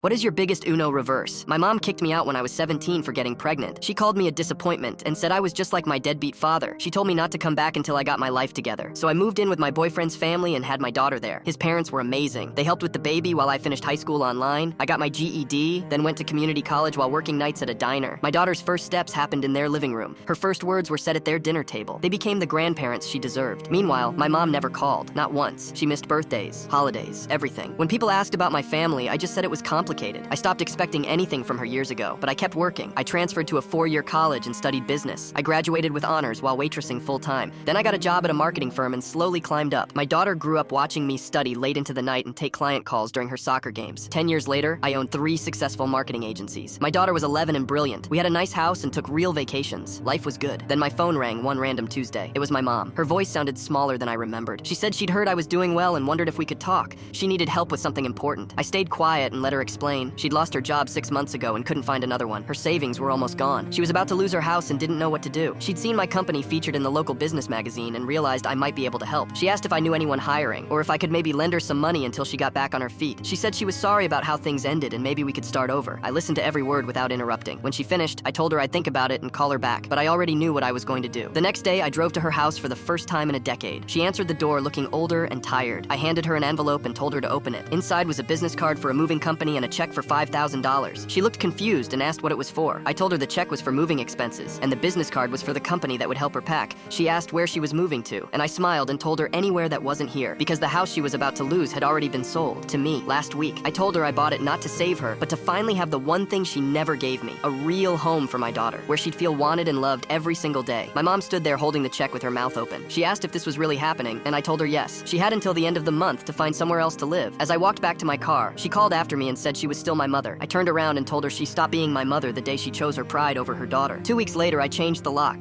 What is your biggest Uno reverse? My mom kicked me out when I was 17 for getting pregnant. She called me a disappointment and said I was just like my deadbeat father. She told me not to come back until I got my life together. So I moved in with my boyfriend's family and had my daughter there. His parents were amazing. They helped with the baby while I finished high school online. I got my GED, then went to community college while working nights at a diner. My daughter's first steps happened in their living room. Her first words were said at their dinner table. They became the grandparents she deserved. Meanwhile, my mom never called, not once. She missed birthdays, holidays, everything. When people asked about my family, I just said it was complicated. I stopped expecting anything from her years ago, but I kept working. I transferred to a 4-year college and studied business. I graduated with honors while waitressing full-time. Then I got a job at a marketing firm and slowly climbed up. My daughter grew up watching me study late into the night and take client calls during her soccer games. 10 years later, I owned 3 successful marketing agencies. My daughter was 11 and brilliant. We had a nice house and took real vacations. Life was good. Then my phone rang one random Tuesday. It was my mom. Her voice sounded smaller than I remembered. She said she'd heard I was doing well and wondered if we could talk. She needed help with something important. I stayed quiet and let her explain. She'd lost her job 6 months ago and couldn't find another one. Her savings were almost gone. She was about to lose her house and didn't know what to do. She'd seen my company featured in the local business magazine and realized I might be able to help. She asked if I knew anyone hiring, or if I could maybe lend her some money until she got back on her feet. She said she was sorry about how things ended and maybe we could start over. I listened to every word without interrupting. When she finished, I told her I'd think about it and call her back, but I already knew what I was going to do. The next day, I drove to her house for the first time in a decade. She answered the door looking older and tired. I handed her an envelope and told her to open it. Inside was a business card for a moving company and a check for $5,000. She looked confused and asked what it was for. I told her the check was for moving expenses, and the business card was for the company that would help her pack. She asked where she was moving to, and I smiled and told her anywhere that wasn't here, because the house she was about to lose had already been sold to me last week. I told her I bought it not to save her, but to finally have the one thing she never gave me, a real home for my daughter, where she'd feel wanted and loved every single day. My mom stood there holding the check with her mouth open. She asked if this was really happening, and I told her yes. She had until the end of the month to find somewhere else to live. As I walked back to my car, she called after me and said she was still my mother. I turned around and told her she stopped being my mother the day she chose her pride over her daughter. 2 weeks later, I changed the locks.